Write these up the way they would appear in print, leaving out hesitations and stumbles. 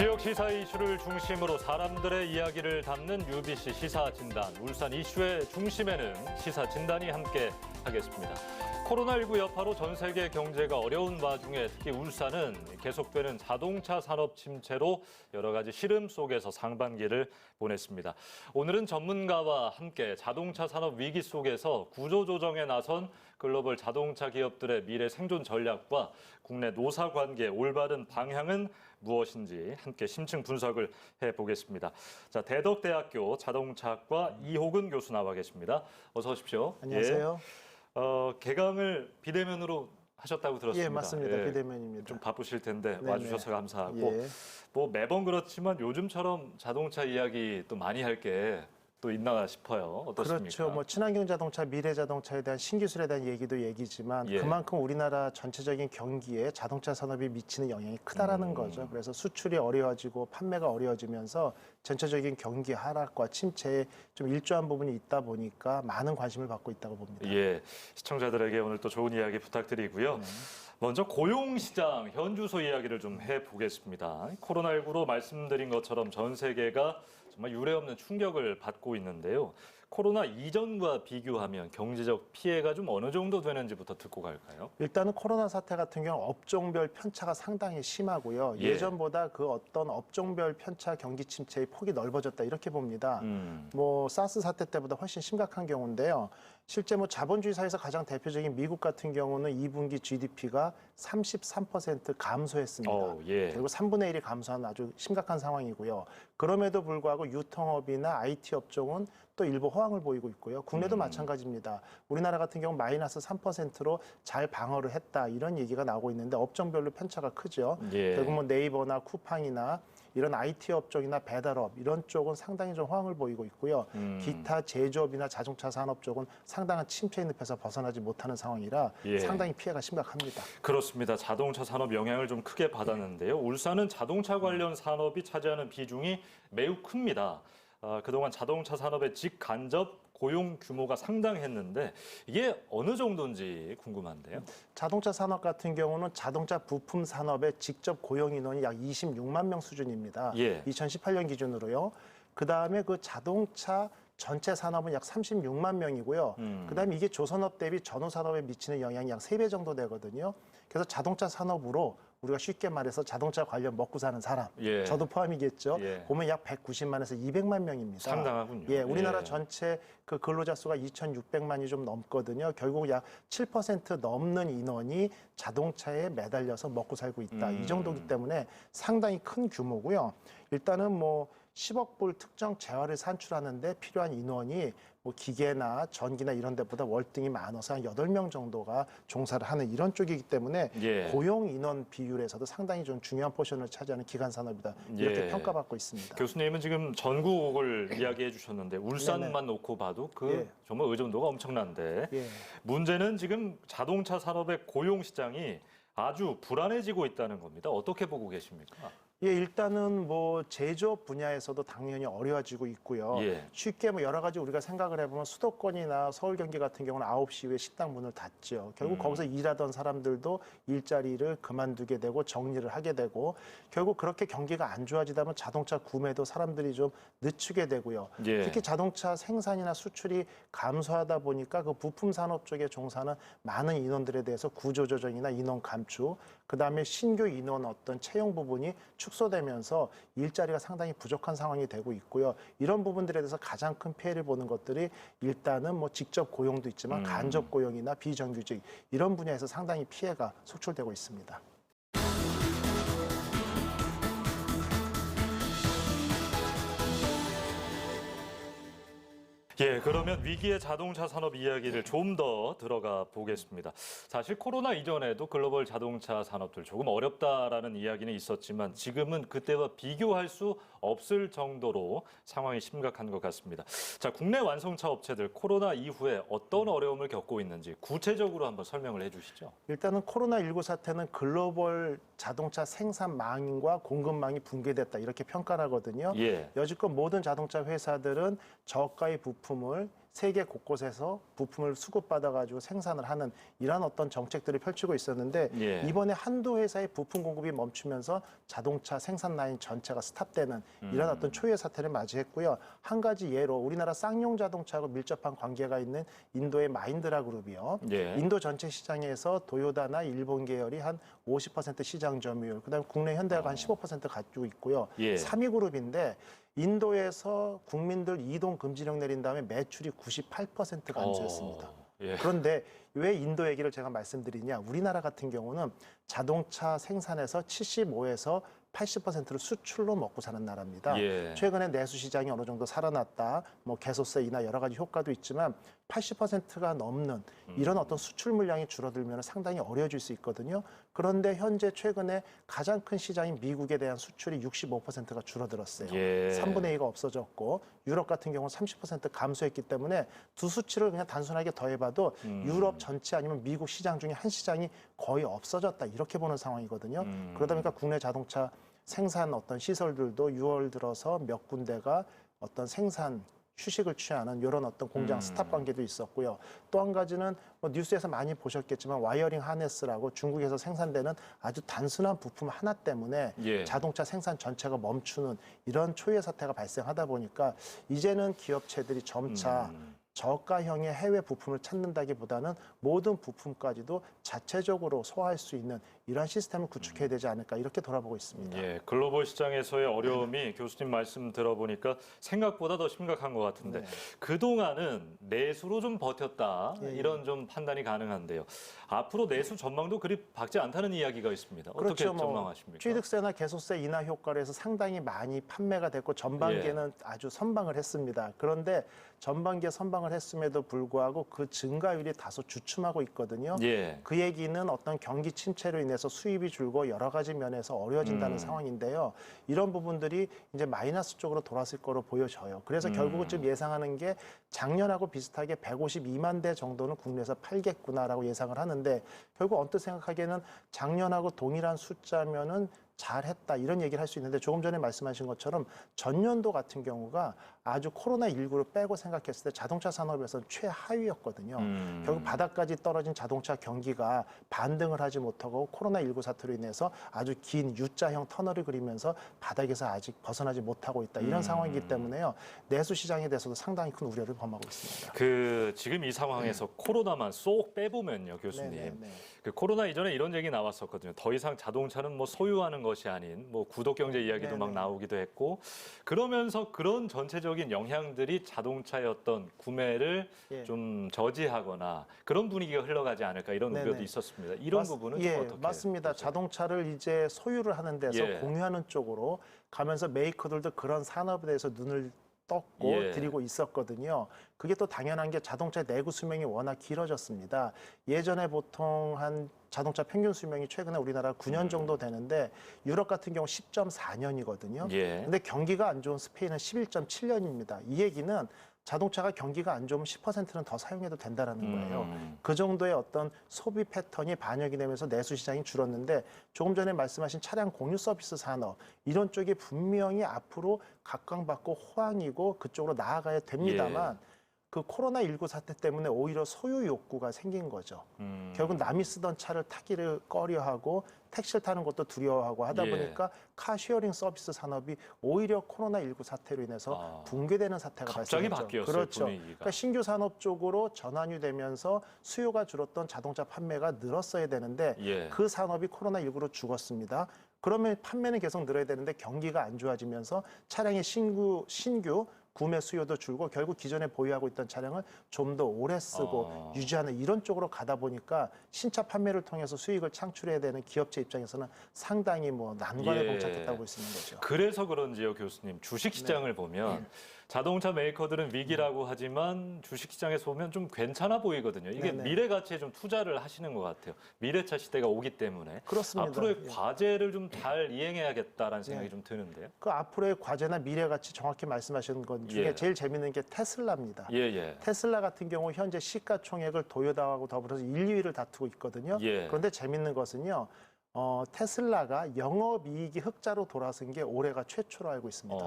지역 시사 이슈를 중심으로 사람들의 이야기를 담는 UBC 시사진단. 울산 이슈의 중심에는 시사진단이 함께 하겠습니다. 코로나19 여파로 전 세계 경제가 어려운 와중에 특히 울산은 계속되는 자동차 산업 침체로 여러 가지 시름 속에서 상반기를 보냈습니다. 오늘은 전문가와 함께 자동차 산업 위기 속에서 구조조정에 나선 글로벌 자동차 기업들의 미래 생존 전략과 국내 노사 관계의 올바른 방향은 무엇인지 함께 심층 분석을 해보겠습니다. 자, 대덕대학교 자동차학과 이호근 교수 나와 계십니다. 어서 오십시오. 안녕하세요. 개강을 비대면으로 하셨다고 들었습니다. 예, 맞습니다. 비대면입니다. 좀 바쁘실 텐데 네네. 와주셔서 감사하고 예. 뭐 매번 그렇지만 요즘처럼 자동차 이야기 또 많이 할 게 또 있나 싶어요. 어떻습니까? 그렇죠. 뭐 친환경 자동차, 미래 자동차에 대한 신기술에 대한 얘기도 얘기지만 예. 그만큼 우리나라 전체적인 경기에 자동차 산업이 미치는 영향이 크다라는 거죠. 그래서 수출이 어려워지고 판매가 어려워지면서 전체적인 경기 하락과 침체에 좀 일조한 부분이 있다 보니까 많은 관심을 받고 있다고 봅니다. 예, 시청자들에게 오늘 또 좋은 이야기 부탁드리고요. 네. 먼저 고용시장 현주소 이야기를 좀 해보겠습니다. 코로나19로 말씀드린 것처럼 전 세계가 정말 유례없는 충격을 받고 있는데요. 코로나 이전과 비교하면 경제적 피해가 좀 어느 정도 되는지부터 듣고 갈까요? 일단은 코로나 사태 같은 경우 업종별 편차가 상당히 심하고요. 예. 예전보다 그 어떤 업종별 편차 경기 침체의 폭이 넓어졌다 이렇게 봅니다. 뭐 사스 사태 때보다 훨씬 심각한 경우인데요. 실제 뭐 자본주의 사회에서 가장 대표적인 미국 같은 경우는 2분기 GDP가 33% 감소했습니다. 예. 결국 3분의 1이 감소한 아주 심각한 상황이고요. 그럼에도 불구하고 유통업이나 IT 업종은 또 일부 호황을 보이고 있고요. 국내도 마찬가지입니다. 우리나라 같은 경우 마이너스 3%로 잘 방어를 했다 이런 얘기가 나오고 있는데 업종별로 편차가 크죠. 예. 결국 뭐 네이버나 쿠팡이나 이런 IT 업종이나 배달업 이런 쪽은 상당히 좀 호황을 보이고 있고요. 기타 제조업이나 자동차 산업 쪽은 상당한 침체의 늪에서 벗어나지 못하는 상황이라 예. 상당히 피해가 심각합니다. 그렇습니다. 자동차 산업 영향을 좀 크게 받았는데요. 울산은 자동차 관련 산업이 차지하는 비중이 매우 큽니다. 그동안 자동차 산업의 직간접 고용 규모가 상당했는데 이게 어느 정도인지 궁금한데요. 자동차 산업 같은 경우는 자동차 부품 산업의 직접 고용 인원이 약 26만 명 수준입니다. 예. 2018년 기준으로요. 그다음에 그 자동차 전체 산업은 약 36만 명이고요. 그다음에 이게 조선업 대비 전후산업에 미치는 영향이 약 3배 정도 되거든요. 그래서 자동차 산업으로 우리가 쉽게 말해서 자동차 관련 먹고 사는 사람, 예. 저도 포함이겠죠. 예. 보면 약 190만에서 200만 명입니다. 상당하군요. 예, 우리나라 예. 전체 그 근로자 수가 2,600만이 좀 넘거든요. 결국 약 7% 넘는 인원이 자동차에 매달려서 먹고 살고 있다. 이 정도기 때문에 상당히 큰 규모고요. 일단은 뭐 10억 불 특정 재화를 산출하는데 필요한 인원이 뭐 기계나 전기나 이런 데보다 월등히 많아서 한 8명 정도가 종사를 하는 이런 쪽이기 때문에 예. 고용 인원 비율에서도 상당히 좀 중요한 포션을 차지하는 기간 산업이다. 이렇게 예. 평가받고 있습니다. 교수님은 지금 전국을 이야기해 주셨는데 울산만 네네. 놓고 봐도 그 예. 정말 의존도가 엄청난데 예. 문제는 지금 자동차 산업의 고용 시장이 아주 불안해지고 있다는 겁니다. 어떻게 보고 계십니까? 예, 일단은 뭐 제조업 분야에서도 당연히 어려워지고 있고요. 예. 쉽게 뭐 여러 가지 우리가 생각을 해보면 수도권이나 서울 경기 같은 경우는 9시 이후에 식당 문을 닫죠. 결국 거기서 일하던 사람들도 일자리를 그만두게 되고 정리를 하게 되고 결국 그렇게 경기가 안 좋아지다 보면 자동차 구매도 사람들이 좀 늦추게 되고요. 예. 특히 자동차 생산이나 수출이 감소하다 보니까 그 부품 산업 쪽에 종사하는 많은 인원들에 대해서 구조조정이나 인원 감축, 그다음에 신규 인원 어떤 채용 부분이 축소되면서 일자리가 상당히 부족한 상황이 되고 있고요. 이런 부분들에 대해서 가장 큰 피해를 보는 것들이 일단은 뭐 직접 고용도 있지만 간접 고용이나 비정규직 이런 분야에서 상당히 피해가 속출되고 있습니다. 예, 그러면 위기의 자동차 산업 이야기를 좀 더 들어가 보겠습니다. 사실 코로나 이전에도 글로벌 자동차 산업들 조금 어렵다라는 이야기는 있었지만 지금은 그때와 비교할 수 없을 정도로 상황이 심각한 것 같습니다. 자, 국내 완성차 업체들 코로나 이후에 어떤 어려움을 겪고 있는지 구체적으로 한번 설명을 해주시죠. 일단은 코로나19 사태는 글로벌 자동차 생산망과 공급망이 붕괴됐다 이렇게 평가를 하거든요. 예. 여지껏 모든 자동차 회사들은 저가의 부품을 세계 곳곳에서 부품을 수급받아가지고 생산을 하는 이러한 어떤 정책들을 펼치고 있었는데 예. 이번에 한두 회사의 부품 공급이 멈추면서 자동차 생산 라인 전체가 스탑되는 이런 어떤 초유의 사태를 맞이했고요. 한 가지 예로 우리나라 쌍용 자동차하고 밀접한 관계가 있는 인도의 마힌드라 그룹이요. 예. 인도 전체 시장에서 도요다나 일본 계열이 한 50% 시장 점유율, 그다음에 국내 현대가 한 15% 가지고 있고요. 예. 3위 그룹인데 인도에서 국민들 이동 금지령 내린 다음에 매출이 98% 감소했습니다. 예. 그런데 왜 인도 얘기를 제가 말씀드리냐? 우리나라 같은 경우는 자동차 생산에서 75에서 80%를 수출로 먹고 사는 나라입니다. 예. 최근에 내수 시장이 어느 정도 살아났다. 뭐 개소세 인하 여러 가지 효과도 있지만 80%가 넘는 이런 어떤 수출 물량이 줄어들면 상당히 어려워질 수 있거든요. 그런데 현재 최근에 가장 큰 시장인 미국에 대한 수출이 65%가 줄어들었어요. 예. 3분의 2가 없어졌고 유럽 같은 경우는 30% 감소했기 때문에 두 수치를 그냥 단순하게 더해봐도 유럽 전체 아니면 미국 시장 중에 한 시장이 거의 없어졌다 이렇게 보는 상황이거든요. 그러다 보니까 국내 자동차 생산 어떤 시설들도 6월 들어서 몇 군데가 어떤 생산 휴식을 취하는 이런 어떤 공장 스탑 관계도 있었고요. 또 한 가지는 뭐 뉴스에서 많이 보셨겠지만 와이어링 하네스라고 중국에서 생산되는 아주 단순한 부품 하나 때문에 예. 자동차 생산 전체가 멈추는 이런 초유의 사태가 발생하다 보니까 이제는 기업체들이 점차 저가형의 해외 부품을 찾는다기보다는 모든 부품까지도 자체적으로 소화할 수 있는 이러한 시스템을 구축해야 되지 않을까 이렇게 돌아보고 있습니다. 예, 글로벌 시장에서의 어려움이 교수님 말씀 들어보니까 생각보다 더 심각한 것 같은데 네. 그동안은 내수로 좀 버텼다 예, 예. 이런 좀 판단이 가능한데요. 앞으로 내수 전망도 그리 밝지 않다는 이야기가 있습니다. 어떻게 그렇죠. 뭐 전망하십니까? 취득세나 개소세 인하 효과로 해서 상당히 많이 판매가 됐고 전반기에는 예. 아주 선방을 했습니다. 그런데 전반기에 선방을 했음에도 불구하고 그 증가율이 다소 주춤하고 있거든요. 예. 그 얘기는 어떤 경기 침체로 인해서 수입이 줄고 여러 가지 면에서 어려워진다는 상황인데요. 이런 부분들이 이제 마이너스 쪽으로 돌았을 거로 보여져요. 그래서 결국은 좀 예상하는 게 작년하고 비슷하게 152만 대 정도는 국내에서 팔겠구나라고 예상을 하는데 결국 언뜻 생각하기에는 작년하고 동일한 숫자면은 잘했다 이런 얘기를 할 수 있는데 조금 전에 말씀하신 것처럼 전년도 같은 경우가 아주 코로나19를 빼고 생각했을 때 자동차 산업에서는 최하위였거든요. 결국 바닥까지 떨어진 자동차 경기가 반등을 하지 못하고 코로나19 사태로 인해서 아주 긴 U자형 터널을 그리면서 바닥에서 아직 벗어나지 못하고 있다. 이런 상황이기 때문에요. 내수 시장에 대해서도 상당히 큰 우려를 범하고 있습니다. 그 지금 이 상황에서 코로나만 쏙 빼보면요, 교수님. 네네네. 그 코로나 이전에 이런 얘기 나왔었거든요. 더 이상 자동차는 뭐 소유하는 것이 아닌 뭐 구독 경제 이야기도 막 네네. 나오기도 했고 그러면서 그런 전체적인 영향들이 자동차의 어떤 구매를 예. 좀 저지하거나 그런 분위기가 흘러가지 않을까 이런 우려도 네네. 있었습니다. 이런 부분은 예, 좀 어떻게 맞습니다. 보세요? 자동차를 이제 소유를 하는 데서 예. 공유하는 쪽으로 가면서 메이커들도 그런 산업에 대해서 눈을 떴고 예. 들이고 있었거든요. 그게 또 당연한 게 자동차 내구 수명이 워낙 길어졌습니다. 예전에 보통 한 자동차 평균 수명이 최근에 우리나라 9년 정도 되는데 유럽 같은 경우 10.4년이거든요. 예. 근데 경기가 안 좋은 스페인은 11.7년입니다. 이 얘기는 자동차가 경기가 안 좋으면 10%는 더 사용해도 된다라는 거예요. 그 정도의 어떤 소비 패턴이 반영이 되면서 내수 시장이 줄었는데 조금 전에 말씀하신 차량 공유 서비스 산업 이런 쪽이 분명히 앞으로 각광받고 호황이고 그쪽으로 나아가야 됩니다만 그 코로나19 사태 때문에 오히려 소유 욕구가 생긴 거죠. 결국 남이 쓰던 차를 타기를 꺼려하고 택시를 타는 것도 두려워하고 하다 예. 보니까 카쉐어링 서비스 산업이 오히려 코로나19 사태로 인해서 붕괴되는 사태가 갑자기 발생했죠. 바뀌었어요, 그렇죠. 분위기가. 그러니까 신규 산업 쪽으로 전환이 되면서 수요가 줄었던 자동차 판매가 늘었어야 되는데 예. 그 산업이 코로나19로 죽었습니다. 그러면 판매는 계속 늘어야 되는데 경기가 안 좋아지면서 차량의 신규 구매 수요도 줄고 결국 기존에 보유하고 있던 차량을 좀 더 오래 쓰고 유지하는 이런 쪽으로 가다 보니까 신차 판매를 통해서 수익을 창출해야 되는 기업체 입장에서는 상당히 뭐 난관에 예. 봉착했다고 볼 수 있는 거죠. 그래서 그런지요, 교수님. 주식시장을 보면 자동차 메이커들은 위기라고 하지만 주식시장에서 보면 좀 괜찮아 보이거든요. 이게 네네. 미래 가치에 좀 투자를 하시는 것 같아요. 미래차 시대가 오기 때문에. 그렇습니다. 앞으로의 예. 과제를 좀 잘 이행해야겠다라는 생각이 네. 좀 드는데요. 그 앞으로의 과제나 미래 가치 정확히 말씀하신 것 중에 예. 제일 재밌는 게 테슬라입니다. 예, 예. 테슬라 같은 경우 현재 시가총액을 도요타하고 더불어서 1, 2위를 다투고 있거든요. 예. 그런데 재밌는 것은요. 테슬라가 영업이익이 흑자로 돌아선 게 올해가 최초로 알고 있습니다.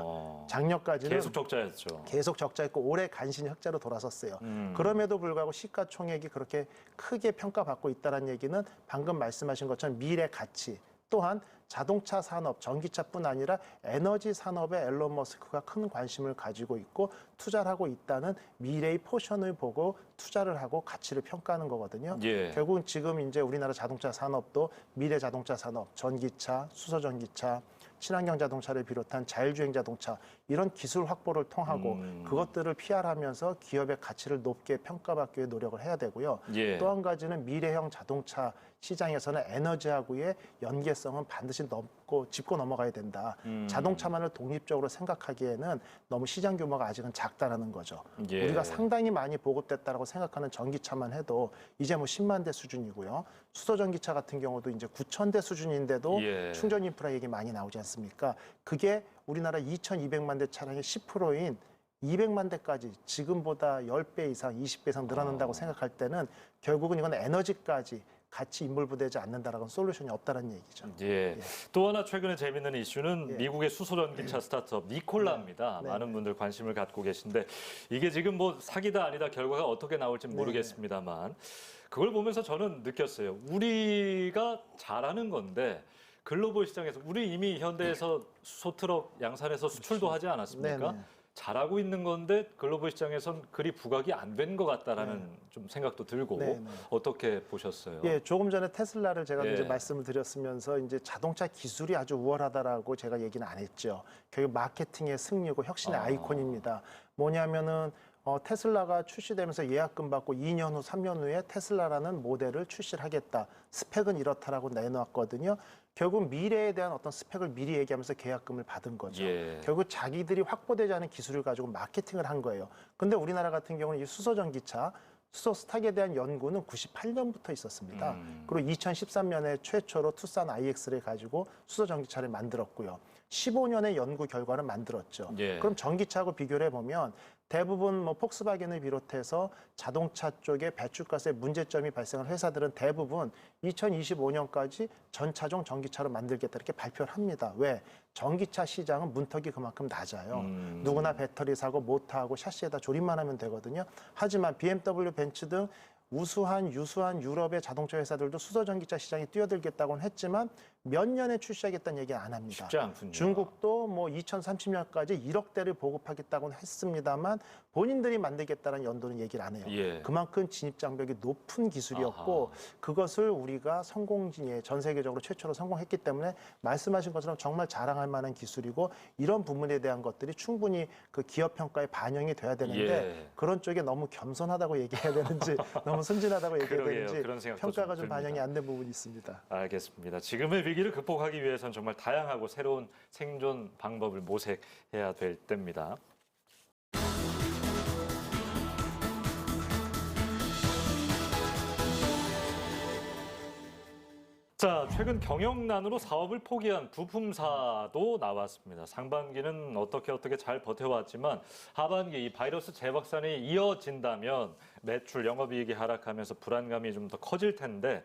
작년까지는 계속 적자였죠. 계속 적자였고 올해 간신히 흑자로 돌아섰어요. 그럼에도 불구하고 시가총액이 그렇게 크게 평가받고 있다는 얘기는 방금 말씀하신 것처럼 미래 가치, 또한 자동차 산업, 전기차뿐 아니라 에너지 산업에 앨런 머스크가 큰 관심을 가지고 있고 투자를 하고 있다는 미래의 포션을 보고 투자를 하고 가치를 평가하는 거거든요. 예. 결국은 지금 이제 우리나라 자동차 산업도 미래 자동차 산업, 전기차, 수소전기차, 친환경 자동차를 비롯한 자율주행 자동차 이런 기술 확보를 통하고 그것들을 PR하면서 기업의 가치를 높게 평가받기 위해 노력을 해야 되고요. 예. 또 한 가지는 미래형 자동차 시장에서는 에너지하고의 연계성은 반드시 짚고 넘어가야 된다. 자동차만을 독립적으로 생각하기에는 너무 시장 규모가 아직은 작다라는 거죠. 예. 우리가 상당히 많이 보급됐다라고 생각하는 전기차만 해도 이제 뭐 10만 대 수준이고요. 수소전기차 같은 경우도 이제 9천 대 수준인데도 예. 충전 인프라 얘기 많이 나오지 않습니까? 그게 우리나라 2,200만 대 차량의 10%인 200만 대까지 지금보다 10배 이상, 20배 이상 늘어난다고 생각할 때는 결국은 이건 에너지까지 같이 인볼브되지 않는다라는 솔루션이 없다는 얘기죠. 예. 또 하나 최근에 재밌는 이슈는 예. 미국의 수소전기차 스타트업 니콜라입니다. 네. 많은 분들 관심을 갖고 계신데 이게 지금 뭐 사기다 아니다 결과가 어떻게 나올지 모르겠습니다만 그걸 보면서 저는 느꼈어요. 우리가 잘하는 건데 글로벌 시장에서 우리 이미 현대에서 수소트럭 양산해서 수출도 하지 않았습니까? 네네. 잘하고 있는 건데 글로벌 시장에선 그리 부각이 안 된 것 같다라는 좀 생각도 들고 네네. 어떻게 보셨어요? 예, 조금 전에 테슬라를 제가 예. 이제 말씀을 드렸으면서 이제 자동차 기술이 아주 우월하다라고 제가 얘기는 안 했죠. 결국 마케팅의 승리고 혁신의 아이콘입니다. 뭐냐면은 테슬라가 출시되면서 예약금 받고 2년 후, 3년 후에 테슬라라는 모델을 출시를 하겠다. 스펙은 이렇다라고 내놓았거든요. 결국 미래에 대한 어떤 스펙을 미리 얘기하면서 계약금을 받은 거죠. 예. 결국 자기들이 확보되지 않은 기술을 가지고 마케팅을 한 거예요. 근데 우리나라 같은 경우는 이 수소전기차, 수소 스탁에 대한 연구는 98년부터 있었습니다. 그리고 2013년에 최초로 투싼 IX를 가지고 수소전기차를 만들었고요. 15년의 연구 결과를 만들었죠. 예. 그럼 전기차하고 비교를 해보면 대부분 뭐 폭스바겐을 비롯해서 자동차 쪽에 배출가스에 문제점이 발생한 회사들은 대부분 2025년까지 전차종 전기차로 만들겠다 이렇게 발표를 합니다. 왜? 전기차 시장은 문턱이 그만큼 낮아요. 누구나 배터리 사고 모터하고 샤시에다 조립만 하면 되거든요. 하지만 BMW, 벤츠 등 우수한 유수한 유럽의 자동차 회사들도 수소전기차 시장에 뛰어들겠다고는 했지만 몇 년에 출시하겠다는 얘기는 안 합니다. 쉽지 않군요. 중국도 뭐 2030년까지 1억 대를 보급하겠다고는 했습니다만 본인들이 만들겠다는 연도는 얘기를 안 해요. 예. 그만큼 진입 장벽이 높은 기술이었고 그것을 우리가 성공진에 전 세계적으로 최초로 성공했기 때문에 말씀하신 것처럼 정말 자랑할 만한 기술이고 이런 부분에 대한 것들이 충분히 그 기업 평가에 반영이 돼야 되는데 예. 그런 쪽에 너무 겸손하다고 얘기해야 되는지 너무 순진하다고 얘기해야 그러게요. 되는지 그런 생각도 평가가 좀 좀 반영이 듭니다. 안 된 부분이 있습니다. 알겠습니다. 지금의 위기를 극복하기 위해서는 정말 다양하고 새로운 생존 방법을 모색해야 될 때입니다. 자, 최근 경영난으로 사업을 포기한 부품사도 나왔습니다. 상반기는 어떻게 잘 버텨왔지만 하반기 이 바이러스 재확산이 이어진다면 매출, 영업이익이 하락하면서 불안감이 좀 더 커질 텐데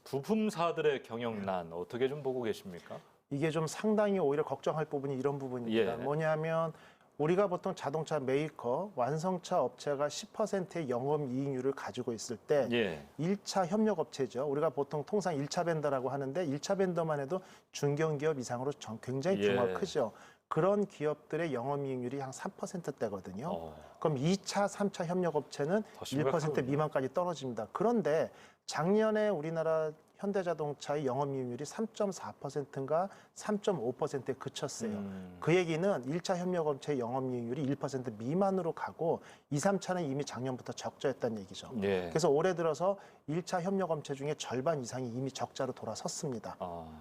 부품사들의 경영난 어떻게 좀 보고 계십니까? 이게 좀 상당히 오히려 걱정할 부분이 이런 부분입니다. 예. 뭐냐면 우리가 보통 자동차 메이커, 완성차 업체가 10%의 영업이익률을 가지고 있을 때 예. 1차 협력업체죠. 우리가 보통 통상 1차 벤더라고 하는데 1차 벤더만 해도 중견기업 이상으로 굉장히 규모가 예. 크죠. 그런 기업들의 영업이익률이 한 3%대거든요. 그럼 2차, 3차 협력업체는 더 1% 심각하군요. 미만까지 떨어집니다. 그런데 작년에 우리나라 현대자동차의 영업이익률이 3.4%인가 3.5%에 그쳤어요. 그 얘기는 1차 협력업체의 영업이익률이 1% 미만으로 가고 2, 3차는 이미 작년부터 적자였다는 얘기죠. 예. 그래서 올해 들어서 1차 협력업체 중에 절반 이상이 이미 적자로 돌아섰습니다.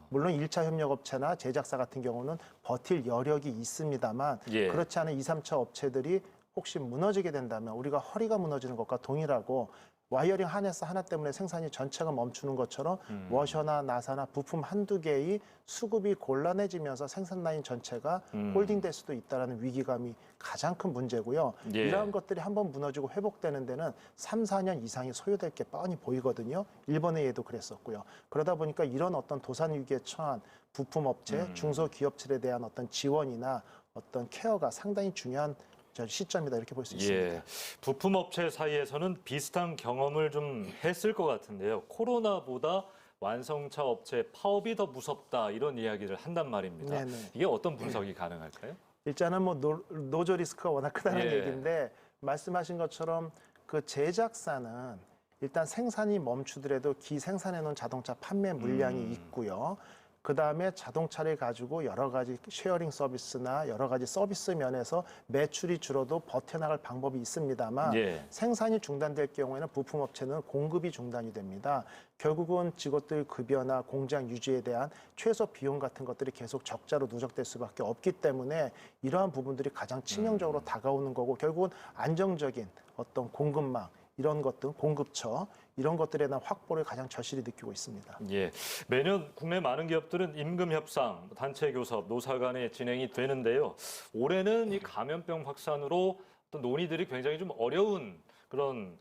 물론 1차 협력업체나 제작사 같은 경우는 버틸 여력이 있습니다만 예. 그렇지 않은 2, 3차 업체들이 혹시 무너지게 된다면 우리가 허리가 무너지는 것과 동일하고 와이어링 하네스 하나 때문에 생산이 전체가 멈추는 것처럼 워셔나 나사나 부품 한두 개의 수급이 곤란해지면서 생산 라인 전체가 홀딩될 수도 있다는 위기감이 가장 큰 문제고요. 예. 이러한 것들이 한번 무너지고 회복되는 데는 3, 4년 이상이 소요될 게 뻔히 보이거든요. 일본의 예도 그랬었고요. 그러다 보니까 이런 어떤 도산 위기에 처한 부품 업체, 중소기업들에 대한 어떤 지원이나 어떤 케어가 상당히 중요한 시점이다 이렇게 볼 수 있습니다. 예, 부품업체 사이에서는 비슷한 경험을 좀 했을 것 같은데요. 코로나보다 완성차 업체 파업이 더 무섭다 이런 이야기를 한단 말입니다. 네네. 이게 어떤 분석이 가능할까요? 일단은 뭐 노조 리스크가 워낙 크다는 예. 얘기인데 말씀하신 것처럼 그 제작사는 일단 생산이 멈추더라도 기생산해 놓은 자동차 판매 물량이 있고요. 그다음에 자동차를 가지고 여러 가지 쉐어링 서비스나 여러 가지 서비스 면에서 매출이 줄어도 버텨나갈 방법이 있습니다만 예. 생산이 중단될 경우에는 부품업체는 공급이 중단이 됩니다. 결국은 직원들 급여나 공장 유지에 대한 최소 비용 같은 것들이 계속 적자로 누적될 수밖에 없기 때문에 이러한 부분들이 가장 치명적으로 다가오는 거고 결국은 안정적인 어떤 공급망 이런 것들, 공급처 이런 것들에 대한 확보를 가장 절실히 느끼고 있습니다. 예, 매년 국내 많은 기업들은 임금 협상, 단체 교섭, 노사 간에 진행이 되는데요. 올해는 이 감염병 확산으로 어떤 논의들이 굉장히 좀 어려운 그런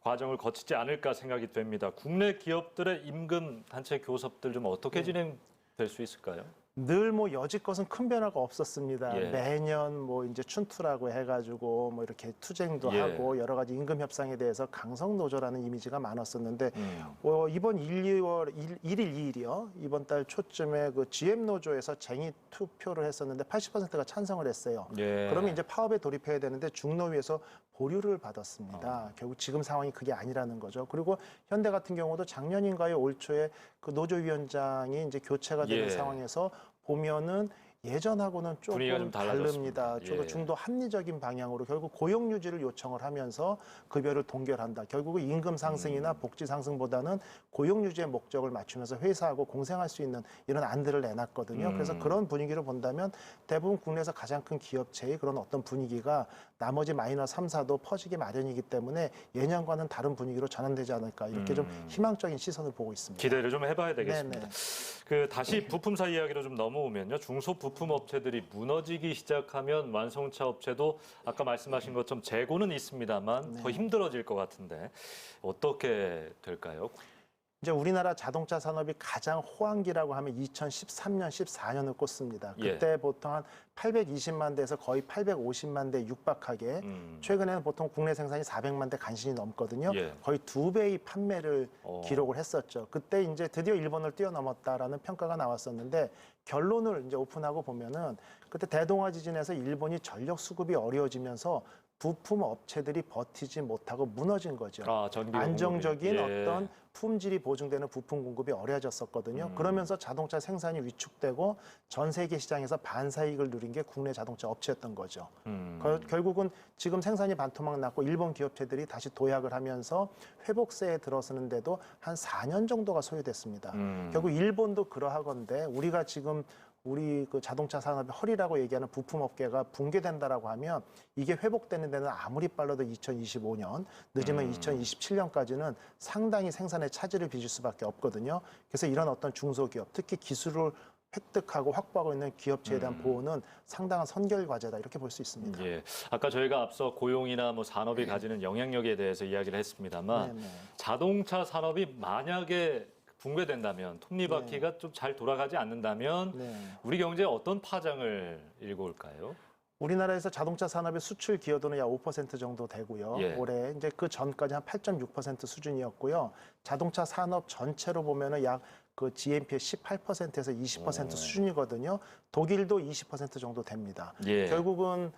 과정을 거치지 않을까 생각이 됩니다. 국내 기업들의 임금 단체 교섭들 좀 어떻게 진행될 수 있을까요? 늘 뭐 여지껏은 큰 변화가 없었습니다. 예. 매년 뭐 이제 춘투라고 해가지고 뭐 이렇게 투쟁도 예. 하고 여러 가지 임금 협상에 대해서 강성 노조라는 이미지가 많았었는데 음. 이번 1월 1일, 2일이요. 이번 달 초쯤에 그 GM 노조에서 쟁의 투표를 했었는데 80%가 찬성을 했어요. 예. 그러면 이제 파업에 돌입해야 되는데 중노위에서 보류를 받았습니다. 결국 지금 상황이 그게 아니라는 거죠. 그리고 현대 같은 경우도 작년인가요? 올 초에 그 노조위원장이 이제 교체가 되는 예. 상황에서 보면은 예전하고는 분위기가 좀 조금 달라졌습니다. 다릅니다. 저도 예. 중도 합리적인 방향으로 결국 고용 유지를 요청을 하면서 급여를 동결한다. 결국은 임금 상승이나 복지 상승보다는 고용 유지의 목적을 맞추면서 회사하고 공생할 수 있는 이런 안들을 내놨거든요. 그래서 그런 분위기를 본다면 대부분 국내에서 가장 큰 기업체의 그런 어떤 분위기가 나머지 마이너 3사도 퍼지기 마련이기 때문에 예년과는 다른 분위기로 전환되지 않을까 이렇게 좀 희망적인 시선을 보고 있습니다. 기대를 좀 해봐야 되겠습니다. 네네. 그 다시 부품사 이야기로 좀 넘어오면요. 중소 부품 업체들이 무너지기 시작하면 완성차 업체도 아까 말씀하신 것처럼 재고는 있습니다만 더 힘들어질 것 같은데 어떻게 될까요? 이제 우리나라 자동차 산업이 가장 호황기라고 하면 2013년, 14년을 꼽습니다. 예. 그때 보통 한 820만 대에서 거의 850만 대 육박하게 최근에는 보통 국내 생산이 400만 대 간신히 넘거든요. 예. 거의 2배의 판매를 어. 기록을 했었죠. 그때 이제 드디어 일본을 뛰어넘었다라는 평가가 나왔었는데 결론을 이제 오픈하고 보면은 그때 대동아 지진에서 일본이 전력 수급이 어려워지면서 부품 업체들이 버티지 못하고 무너진 거죠. 아, 전기 안정적인 공급이. 예. 어떤 품질이 보증되는 부품 공급이 어려워졌었거든요. 그러면서 자동차 생산이 위축되고 전 세계 시장에서 반사이익을 누린 게 국내 자동차 업체였던 거죠. 결국은 지금 생산이 반토막 났고 일본 기업체들이 다시 도약을 하면서 회복세에 들어서는데도 한 4년 정도가 소요됐습니다. 결국 일본도 그러하건데 우리가 지금 우리 그 자동차 산업의 허리라고 얘기하는 부품 업계가 붕괴된다라고 하면 이게 회복되는 데는 아무리 빨라도 2025년, 늦으면 2027년까지는 상당히 생산에 차질을 빚을 수밖에 없거든요. 그래서 이런 어떤 중소기업, 특히 기술을 획득하고 확보하고 있는 기업체에 대한 보호는 상당한 선결 과제다 이렇게 볼 수 있습니다. 예. 아까 저희가 앞서 고용이나 뭐 산업이 가지는 영향력에 대해서 이야기를 했습니다만 네네. 자동차 산업이 만약에 붕괴된다면 톱니바퀴가 좀 잘 돌아가지 않는다면 네. 우리 경제에 어떤 파장을 일고 올까요? 우리나라에서 자동차 산업의 수출 기여도는 약 5% 정도 되고요. 예. 올해 이제 그 전까지 한 8.6% 수준이었고요. 자동차 산업 전체로 보면은 약 그 GNP의 18%에서 20% 수준이거든요. 독일도 20% 정도 됩니다. 예. 결국은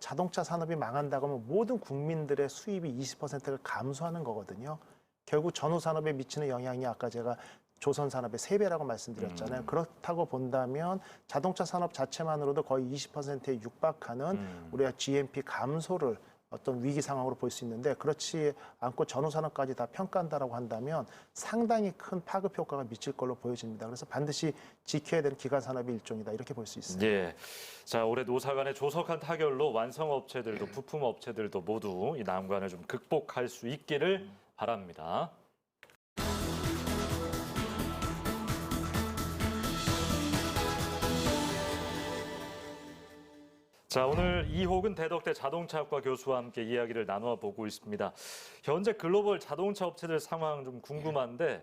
자동차 산업이 망한다고 하면 모든 국민들의 수입이 20%가 감소하는 거거든요. 결국 전후 산업에 미치는 영향이 아까 제가 조선 산업의 3배라고 말씀드렸잖아요. 그렇다고 본다면 자동차 산업 자체만으로도 거의 20%에 육박하는 우리가 GNP 감소를 어떤 위기 상황으로 볼 수 있는데 그렇지 않고 전후 산업까지 다 평가한다라고 한다면 상당히 큰 파급 효과가 미칠 걸로 보여집니다. 그래서 반드시 지켜야 되는 기간 산업의 일종이다 이렇게 볼 수 있습니다. 예. 자, 올해 노사 간의 조속한 타결로 완성업체들도 부품업체들도 모두 이 난관을 좀 극복할 수 있기를 바랍니다. 자, 오늘 이호근 대덕대 자동차학과 교수와 함께 이야기를 나누어 보고 있습니다. 현재 글로벌 자동차 업체들 상황 좀 궁금한데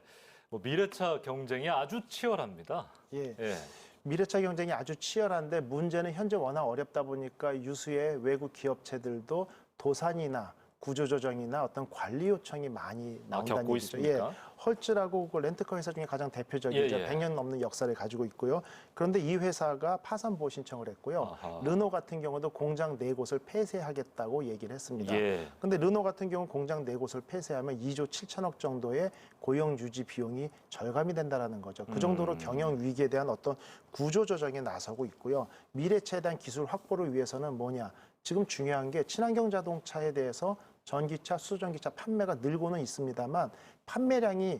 미래차 경쟁이 아주 치열합니다. 예. 예. 미래차 경쟁이 아주 치열한데 문제는 현재 워낙 어렵다 보니까 유수의 외국 기업체들도 도산이나 구조조정이나 어떤 관리 요청이 많이 나온다는 겪고 얘기죠. 있습니까? 헐츠라고 그 렌트카 회사 중에 가장 대표적이죠. 예, 예. 100년 넘는 역사를 가지고 있고요. 그런데 이 회사가 파산 보호 신청을 했고요. 아하. 르노 같은 경우도 공장 4곳을 폐쇄하겠다고 얘기를 했습니다. 예. 근데 르노 같은 경우는 공장 4곳을 폐쇄하면 2조 7천억 정도의 고용 유지 비용이 절감이 된다라는 거죠. 그 정도로 경영 위기에 대한 어떤 구조 조정에 나서고 있고요. 미래차에 대한 기술 확보를 위해서는 뭐냐? 지금 중요한 게 친환경 자동차에 대해서 전기차, 수소전기차 판매가 늘고는 있습니다만 판매량이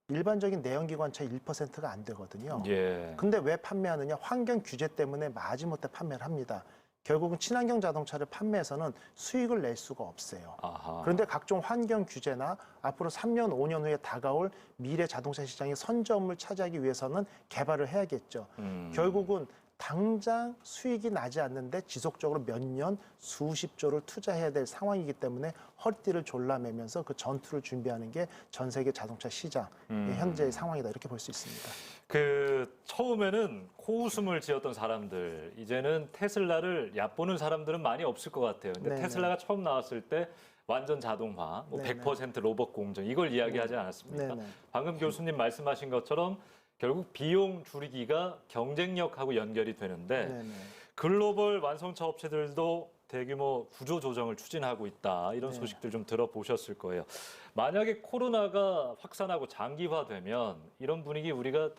일반적인 내연기관차의 1%가 안 되거든요. 예. 근데 왜 판매하느냐? 환경 규제 때문에 마지못해 판매를 합니다. 결국은 친환경 자동차를 판매해서는 수익을 낼 수가 없어요. 아하. 그런데 각종 환경 규제나 앞으로 3년, 5년 후에 다가올 미래 자동차 시장의 선점을 차지하기 위해서는 개발을 해야겠죠. 결국은 당장 수익이 나지 않는데 지속적으로 몇 년 수십조를 투자해야 될 상황이기 때문에 허리띠를 졸라매면서 그 전투를 준비하는 게 전 세계 자동차 시장의 현재의 상황이다 이렇게 볼 수 있습니다. 그 처음에는 코웃음을 지었던 사람들 이제는 테슬라를 얕보는 사람들은 많이 없을 것 같아요. 근데 네네. 테슬라가 처음 나왔을 때 완전 자동화, 뭐 네네. 100% 로봇 공정 이걸 이야기하지 않았습니까? 네네. 방금 교수님 말씀하신 것처럼 결국 비용 줄이기가 경쟁력하고 연결이 되는데 네네. 글로벌 완성차 업체들도 대규모 구조 조정을 추진하고 있다. 이런 네. 소식들 좀 들어보셨을 거예요. 만약에 코로나가 확산하고 장기화되면 이런 분위기 우리가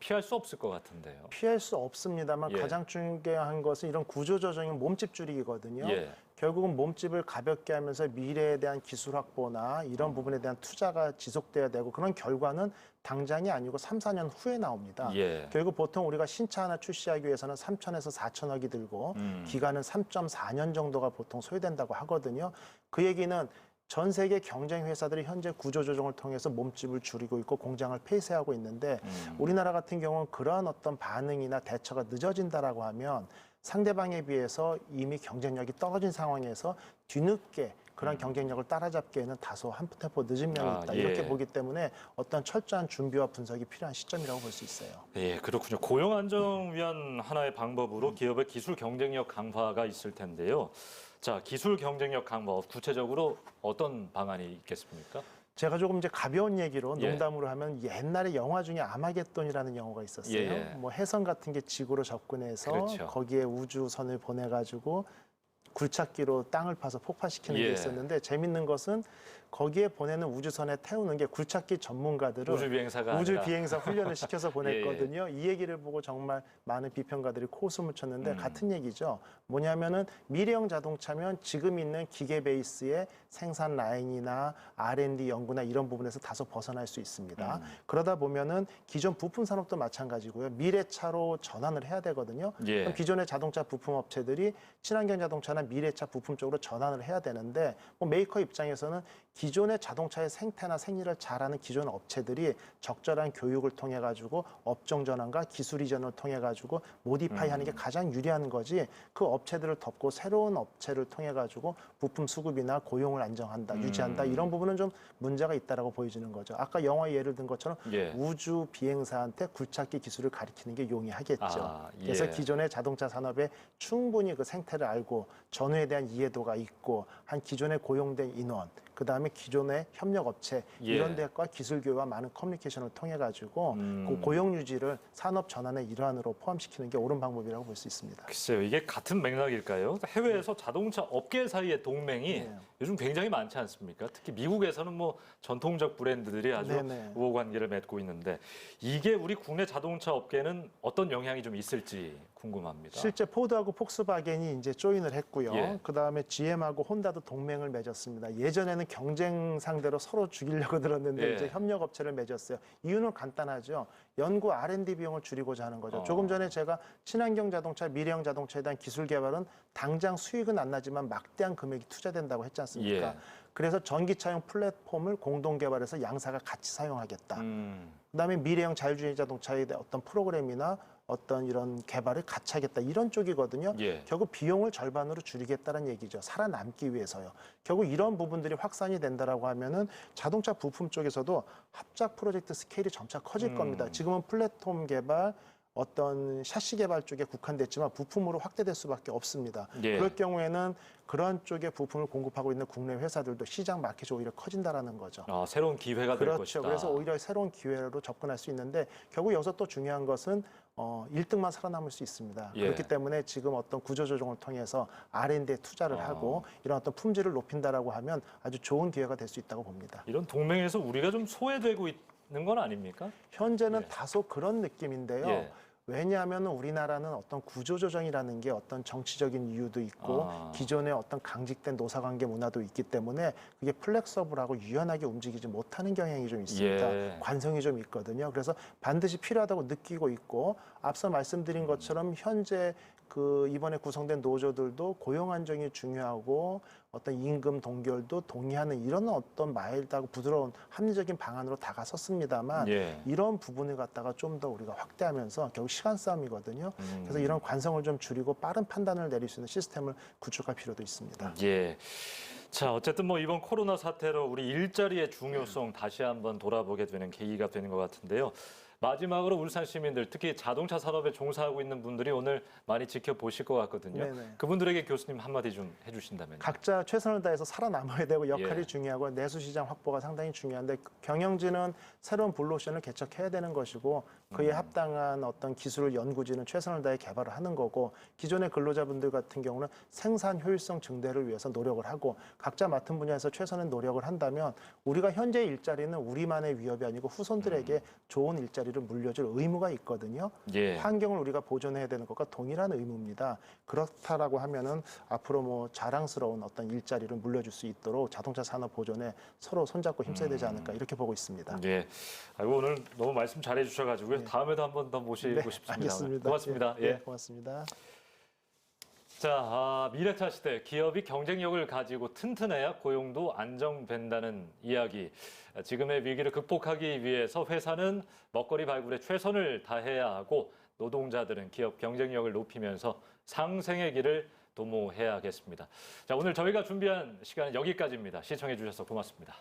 피할 수 없을 것 같은데요. 피할 수 없습니다만 예. 가장 중요한 것은 이런 구조조정인 몸집 줄이기거든요. 예. 결국은 몸집을 가볍게 하면서 미래에 대한 기술 확보나 이런 부분에 대한 투자가 지속돼야 되고 그런 결과는 당장이 아니고 3, 4년 후에 나옵니다. 예. 결국 보통 우리가 신차 하나 출시하기 위해서는 3천에서 4천억이 들고 기간은 3.4년 정도가 보통 소요된다고 하거든요. 그 얘기는 전 세계 경쟁 회사들이 현재 구조조정을 통해서 몸집을 줄이고 있고 공장을 폐쇄하고 있는데 우리나라 같은 경우는 그러한 어떤 반응이나 대처가 늦어진다라고 하면 상대방에 비해서 이미 경쟁력이 떨어진 상황에서 뒤늦게 그런 경쟁력을 따라잡기에는 다소 한 템포 늦은 면이 있다. 예. 이렇게 보기 때문에 어떤 철저한 준비와 분석이 필요한 시점이라고 볼 수 있어요. 예, 그렇군요. 고용 안정 위한 하나의 방법으로 기업의 기술 경쟁력 강화가 있을 텐데요. 자, 기술 경쟁력 강화 구체적으로 어떤 방안이 있겠습니까? 제가 조금 이제 가벼운 얘기로 예. 농담으로 하면 옛날에 영화 중에 아마겟돈이라는 영화가 있었어요. 예. 뭐 해성 같은 게 지구로 접근해서 그렇죠. 거기에 우주선을 보내가지고 굴착기로 땅을 파서 폭파시키는 예. 게 있었는데 재밌는 것은 거기에 보내는 우주선에 태우는 게 굴착기 전문가들을 우주 비행사가 우주 아니라. 비행사 훈련을 시켜서 보냈거든요. 이 얘기를 보고 정말 많은 비평가들이 코웃음을 쳤는데 같은 얘기죠. 뭐냐면은 미래형 자동차면 지금 있는 기계 베이스의 생산 라인이나 R&D 연구나 이런 부분에서 다소 벗어날 수 있습니다. 그러다 보면은 기존 부품 산업도 마찬가지고요. 미래차로 전환을 해야 되거든요. 예. 그럼 기존의 자동차 부품 업체들이 친환경 자동차나 미래차 부품 쪽으로 전환을 해야 되는데 뭐 메이커 입장에서는 기존의 자동차의 생태나 생리를 잘하는 기존 업체들이 적절한 교육을 통해 가지고 업종 전환과 기술 이전을 통해 가지고 모디파이 하는 게 가장 유리한 거지 그 업체들을 덮고 새로운 업체를 통해 가지고 부품 수급이나 고용을 안정한다, 유지한다 이런 부분은 좀 문제가 있다라고 보여지는 거죠. 아까 영화에 예를 든 것처럼 예. 우주 비행사한테 굴착기 기술을 가리키는 게 용이하겠죠. 아, 예. 그래서 기존의 자동차 산업에 충분히 그 생태를 알고 전후에 대한 이해도가 있고 한 기존에 고용된 인원 그다음에 기존의 협력업체 예. 이런 데과 기술 교류와 많은 커뮤니케이션을 통해 가지고 그 고용 유지를 산업 전환의 일환으로 포함시키는 게 옳은 방법이라고 볼 수 있습니다. 글쎄요, 이게 같은 맥락일까요? 해외에서 자동차 업계 사이의 동맹이 네. 요즘 굉장히 많지 않습니까? 특히 미국에서는 뭐 전통적 브랜드들이 아주 네네. 우호 관계를 맺고 있는데 이게 우리 국내 자동차 업계는 어떤 영향이 좀 있을지 궁금합니다. 실제 포드하고 폭스바겐이 이제 조인을 했고요. 예. 그다음에 GM하고 혼다도 동맹을 맺었습니다. 예전에는 경쟁 상대로 서로 죽이려고 들었는데 예. 이제 협력 업체를 맺었어요. 이유는 간단하죠. 연구 R&D 비용을 줄이고자 하는 거죠. 어. 조금 전에 제가 친환경 자동차, 미래형 자동차에 대한 기술 개발은 당장 수익은 안 나지만 막대한 금액이 투자된다고 했지 않습니까? 예. 그래서 전기차용 플랫폼을 공동 개발해서 양사가 같이 사용하겠다. 그다음에 미래형 자율주행 자동차에 대한 어떤 프로그램이나 어떤 이런 개발을 같이 하겠다 이런 쪽이거든요. 예. 결국 비용을 절반으로 줄이겠다는 얘기죠. 살아남기 위해서요. 결국 이런 부분들이 확산이 된다라고 하면은 자동차 부품 쪽에서도 합작 프로젝트 스케일이 점차 커질 겁니다. 지금은 플랫폼 개발 어떤 샤시 개발 쪽에 국한됐지만 부품으로 확대될 수밖에 없습니다. 예. 그럴 경우에는 그런 쪽에 부품을 공급하고 있는 국내 회사들도 시장 마켓이 오히려 커진다라는 거죠. 아, 새로운 기회가 될 그렇죠. 것이다. 그래서 오히려 새로운 기회로 접근할 수 있는데 결국 여기서 또 중요한 것은 1등만 살아남을 수 있습니다. 예. 그렇기 때문에 지금 어떤 구조조정을 통해서 R&D에 투자를 하고 이런 어떤 품질을 높인다라고 하면 아주 좋은 기회가 될 수 있다고 봅니다. 이런 동맹에서 우리가 좀 소외되고 있는 건 아닙니까? 현재는 예. 다소 그런 느낌인데요. 예. 왜냐하면 우리나라는 어떤 구조조정이라는 게 어떤 정치적인 이유도 있고 기존의 어떤 강직된 노사관계 문화도 있기 때문에 그게 플렉서블하고 유연하게 움직이지 못하는 경향이 좀 있습니다. 예. 관성이 좀 있거든요. 그래서 반드시 필요하다고 느끼고 있고 앞서 말씀드린 것처럼 현재 그 이번에 구성된 노조들도 고용 안정이 중요하고 어떤 임금 동결도 동의하는 이런 어떤 마일드하고 부드러운 합리적인 방안으로 다가섰습니다만 예. 이런 부분을 갖다가 좀 더 우리가 확대하면서 결국 시간 싸움이거든요. 그래서 이런 관성을 좀 줄이고 빠른 판단을 내릴 수 있는 시스템을 구축할 필요도 있습니다. 예. 자, 어쨌든 뭐 이번 코로나 사태로 우리 일자리의 중요성 다시 한번 돌아보게 되는 계기가 되는 것 같은데요. 마지막으로 울산 시민들, 특히 자동차 산업에 종사하고 있는 분들이 오늘 많이 지켜보실 것 같거든요. 네네. 그분들에게 교수님 한마디 좀 해주신다면요. 각자 최선을 다해서 살아남아야 되고 역할이 예. 중요하고 내수 시장 확보가 상당히 중요한데 경영진은 새로운 블루오션을 개척해야 되는 것이고 그에 합당한 어떤 기술을 연구진은 최선을 다해 개발을 하는 거고 기존의 근로자분들 같은 경우는 생산 효율성 증대를 위해서 노력을 하고 각자 맡은 분야에서 최선의 노력을 한다면 우리가 현재 일자리는 우리만의 위협이 아니고 후손들에게 좋은 일자리를 물려줄 의무가 있거든요. 예. 환경을 우리가 보존해야 되는 것과 동일한 의무입니다. 그렇다라고 하면은 앞으로 뭐 자랑스러운 어떤 일자리를 물려줄 수 있도록 자동차 산업 보존에 서로 손잡고 힘써야 되지 않을까 이렇게 보고 있습니다. 예. 아이고, 오늘 너무 말씀 잘해 주셔가지고요. 다음에도 한 번 더 모시고 싶습니다. 알겠습니다. 고맙습니다. 예, 예. 네, 고맙습니다. 자, 미래차 시대 기업이 경쟁력을 가지고 튼튼해야 고용도 안정된다는 이야기. 지금의 위기를 극복하기 위해서 회사는 먹거리 발굴에 최선을 다해야 하고 노동자들은 기업 경쟁력을 높이면서 상생의 길을 도모해야겠습니다. 자, 오늘 저희가 준비한 시간은 여기까지입니다. 시청해 주셔서 고맙습니다.